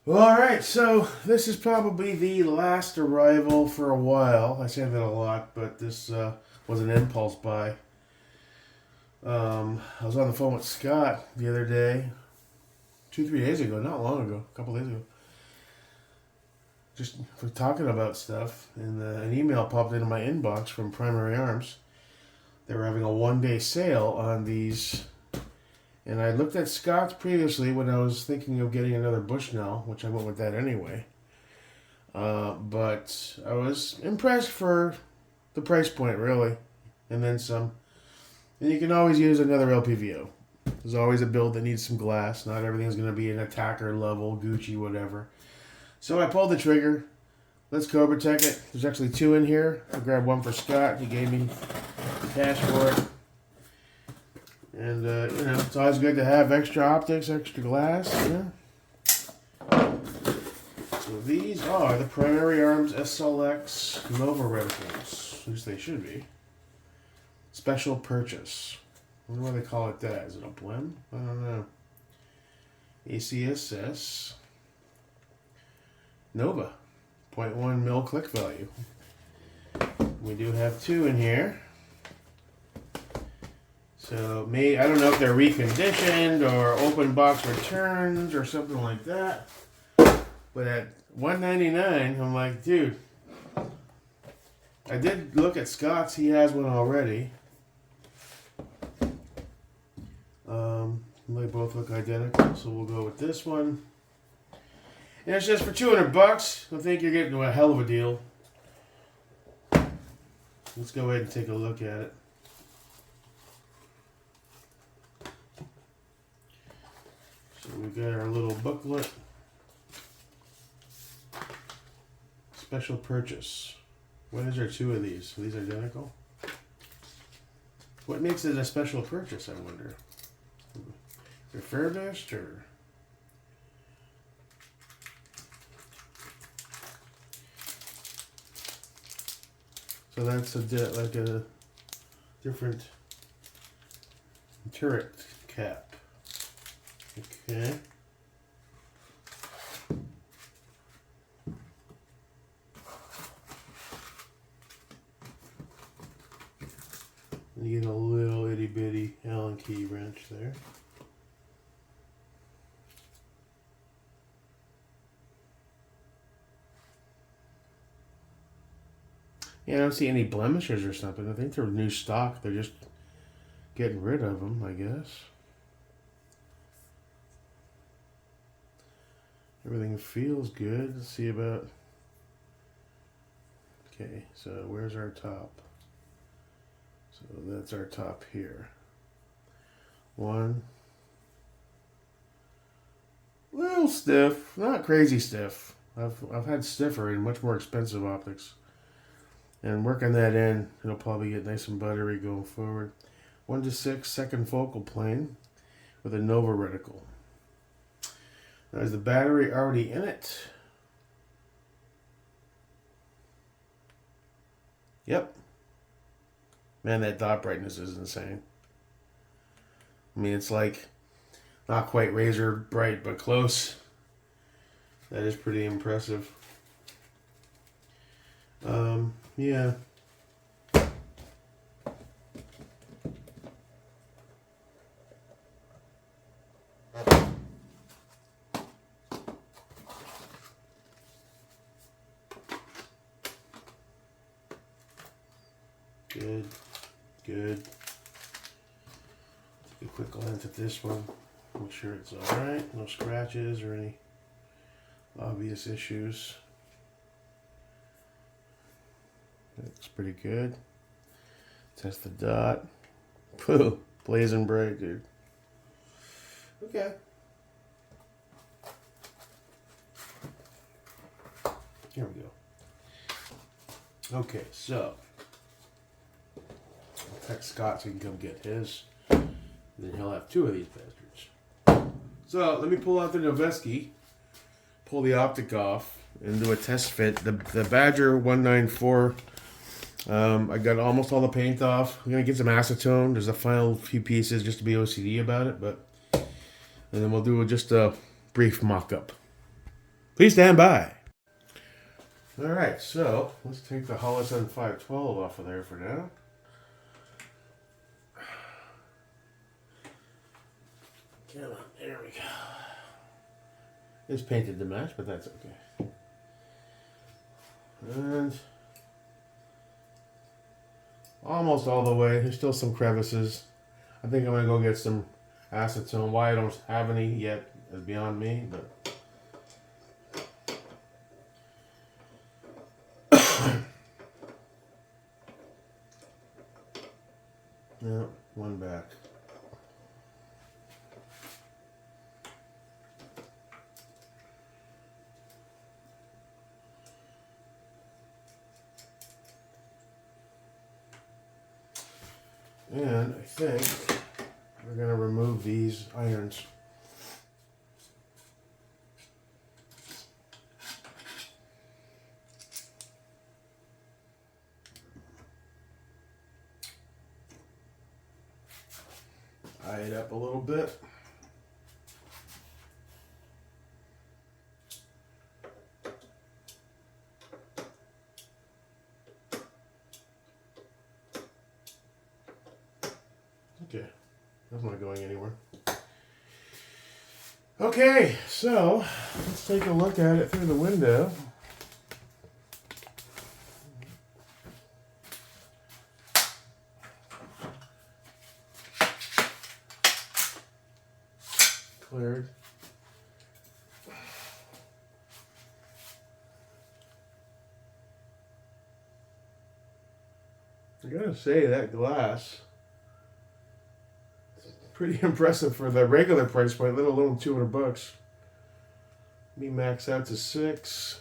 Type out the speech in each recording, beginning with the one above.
Well, all right, so this is probably the last arrival for a while. I say that a lot, but this was an impulse buy. I was on the phone with Scott the other day, 2, 3 days ago, not long ago, a couple days ago, just for talking about stuff, and an email popped into my inbox from Primary Arms. They were having a 1 day sale on these, and I looked at Scott's previously when I was thinking of getting another Bushnell, which I went with that anyway. But I was impressed for the price point, really, and then some. And you can always use another LPVO. There's always a build that needs some glass. Not everything's going to be an attacker level, Gucci, whatever. So I pulled the trigger. Let's Cobra Tech it. There's actually two in here. I grabbed one for Scott. He gave me cash for it. And, it's always good to have extra optics, extra glass. So these are the Primary Arms SLX Nova reticles. At least they should be. Special purchase. I wonder why they call it that. Is it a blem? I don't know. ACSS Nova. 0.1 mil click value. We do have two in here. So I don't know if they're reconditioned or open box returns or something like that. But at $199, I'm like, dude. I did look at Scott's. He has one already. They both look identical, so we'll go with this one. And it's just for $200. I think you're getting a hell of a deal. Let's go ahead and take a look at it. So we got our little booklet. Special purchase. Why is there two of these? Are these identical? What makes it a special purchase, I wonder? Refurbished or... So that's like a different turret cap. Okay. And you get a little itty bitty Allen key wrench there. Yeah, I don't see any blemishes or something. I think they're new stock. They're just getting rid of them, I guess. Everything feels good. Let's see about... Okay, so where's our top? So that's our top here. One. Little stiff. Not crazy stiff. I've had stiffer and much more expensive optics. And working that in, it'll probably get nice and buttery going forward. 1:6 second focal plane with a Nova reticle. Now, is the battery already in it? Yep. Man, that dot brightness is insane. I mean, it's like not quite razor bright, but close. That is pretty impressive. Yeah. Good. Good. Take a quick glance at this one. Make sure it's alright. No scratches or any obvious issues. Looks pretty good. Test the dot. Pooh, blazing bright, dude. Okay. Here we go. Okay, so I'll text Scott so he can come get his. And then he'll have two of these bastards. So let me pull out the Noveski, pull the optic off, and do a test fit. The Badger 194. I got almost all the paint off. I'm gonna get some acetone. There's a final few pieces just to be OCD about it, and then we'll do just a brief mock-up. Please stand by. Alright, so let's take the Holosun 512 off of there for now. Come on, there we go. It's painted to match, but that's okay. And almost all the way. There's still some crevices. I think I'm going to go get some acetone. Why I don't have any yet is beyond me, but yeah, one back. And I think we're going to remove these irons. Eye it up a little bit. Okay, that's not going anywhere. Okay, so let's take a look at it through the window. Cleared. I gotta say, that glass is pretty impressive for the regular price point, let alone $200. Me max out to 6.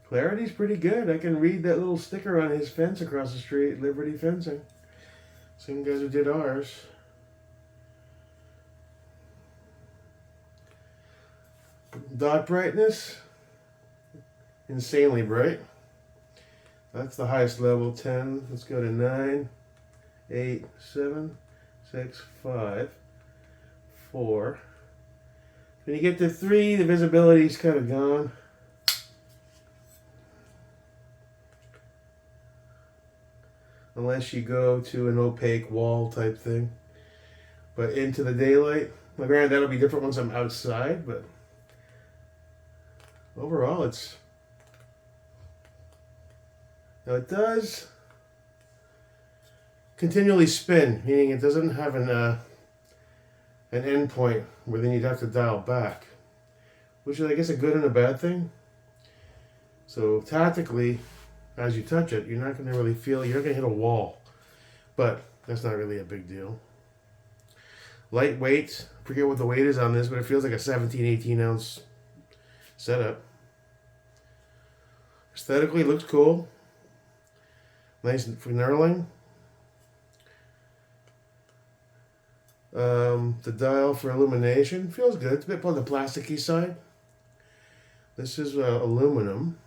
Clarity's pretty good. I can read that little sticker on his fence across the street, Liberty Fencing. Same guys who did ours. Dot brightness, insanely bright. That's the highest level, 10. Let's go to 9, 8, 7, 6, 5, 4. When you get to 3, the visibility's kind of gone. Unless you go to an opaque wall type thing. But into the daylight, well, granted that'll be different once I'm outside, but overall it's... Now it does continually spin, meaning it doesn't have an end point where then you'd have to dial back, which is, I guess, a good and a bad thing. So tactically, as you touch it, you're not going to really feel, you're not going to hit a wall, but that's not really a big deal. Lightweight, I forget what the weight is on this, but it feels like a 17, 18 ounce setup. Aesthetically, it looks cool. Nice and knurling. The dial for illumination feels good. It's a bit on the plasticky side. This is aluminum.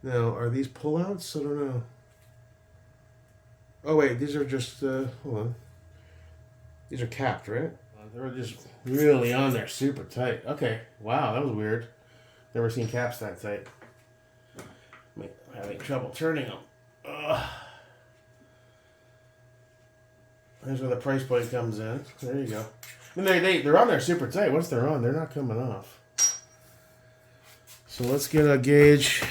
Now, are these pullouts? I don't know. Oh wait, these are just, hold on. These are capped, right? They're just really on there, super tight. Okay, wow, that was weird. Never seen caps that tight. I'm having trouble turning them. Ugh. There's where the price point comes in. There you go. And they're on there super tight. Once they're on, they're not coming off. So let's get a gauge.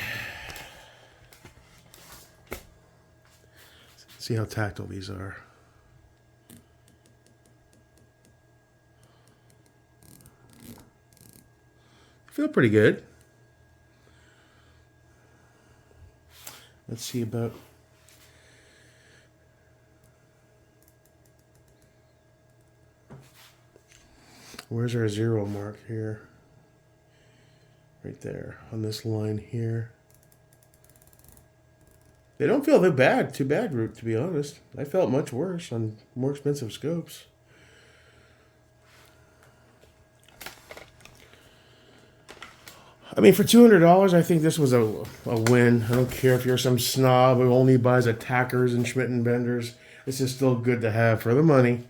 See how tactile these are. Feel pretty good. Let's see about... Where's our 0 mark here? Right there, on this line here. They don't feel too bad, Root, to be honest. I felt much worse on more expensive scopes. I mean, for $200, I think this was a win. I don't care if you're some snob who only buys Attackers and Schmidt & Benders. This is still good to have for the money.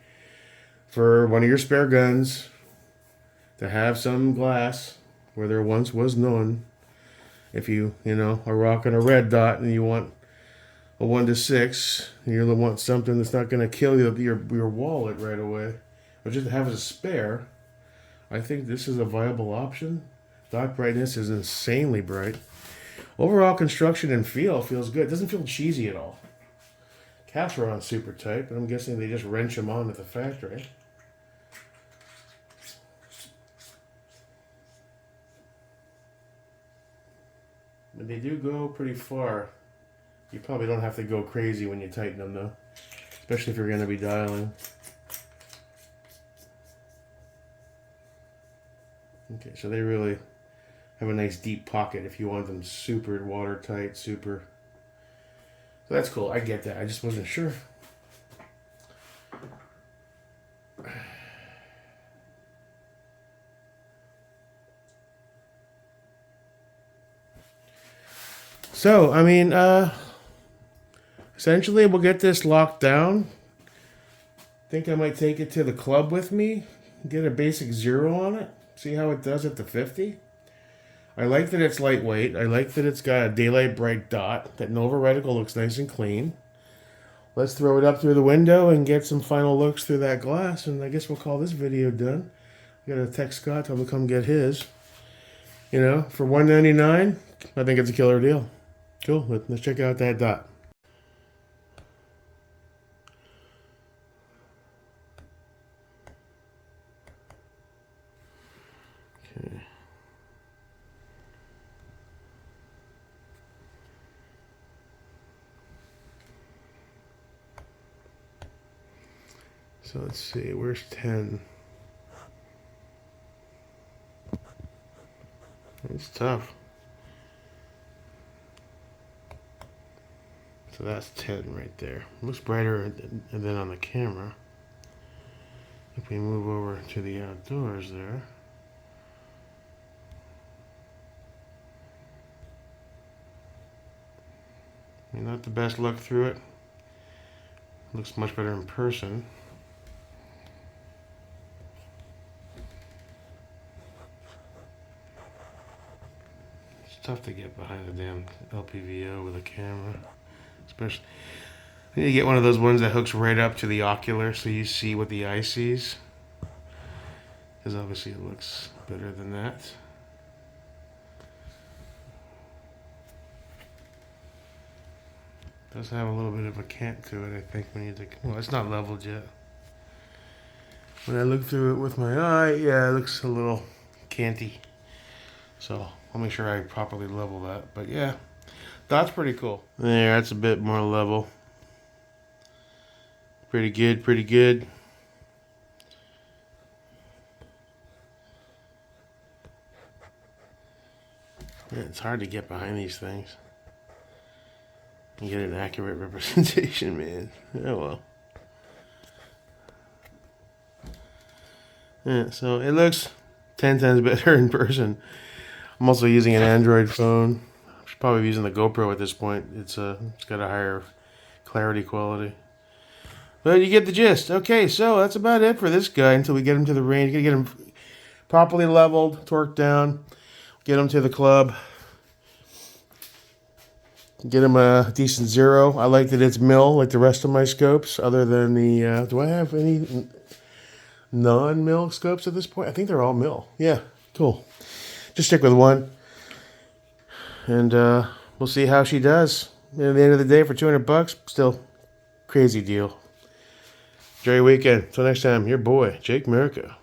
for one of your spare guns to have some glass where there once was none. If you are rocking a red dot and you want a 1 to 6, and you want something that's not going to kill your wallet right away, or just to have as a spare, I think this is a viable option. Dot brightness is insanely bright. Overall construction and feel feels good. It doesn't feel cheesy at all. Caps are on super tight, but I'm guessing they just wrench them on at the factory. But they do go pretty far. You probably don't have to go crazy when you tighten them though, especially if you're going to be dialing. Okay, so they really have a nice deep pocket if you want them super watertight, super. So that's cool. I get that. I just wasn't sure. So, I mean, essentially we'll get this locked down. I think I might take it to the club with me, get a basic 0 on it, see how it does at the 50. I like that it's lightweight. I like that it's got a daylight bright dot. That Nova reticle looks nice and clean. Let's throw it up through the window and get some final looks through that glass, and I guess we'll call this video done. I gotta text Scott, tell him to come get his. For $199, I think it's a killer deal. Cool, let's check out that dot. Okay. So let's see, where's 10? It's tough. So that's 10 right there. Looks brighter than on the camera. If we move over to the outdoors there. I mean, not the best look through it. Looks much better in person. It's tough to get behind the damn LPVO with a camera. Especially, I need to get one of those ones that hooks right up to the ocular so you see what the eye sees. Because obviously it looks better than that. It does have a little bit of a cant to it, I think. Well, it's not leveled yet. When I look through it with my eye, yeah, it looks a little canty. So I'll make sure I properly level that. But yeah. That's pretty cool. There, that's a bit more level. Pretty good, pretty good. Yeah, it's hard to get behind these things. You get an accurate representation, man. Oh well. Yeah, so it looks 10 times better in person. I'm also using an Android phone. Probably using the GoPro at this point. It's got a higher clarity quality. But you get the gist. Okay, so that's about it for this guy until we get him to the range. Get him properly leveled, torqued down, get him to the club, get him a decent 0. I like that it's mil like the rest of my scopes, other than the, do I have any non-mil scopes at this point? I think they're all mil. Yeah, cool. Just stick with one. And we'll see how she does. And at the end of the day, for $200, still crazy deal. Enjoy your weekend. Until next time, your boy, Jake Merica.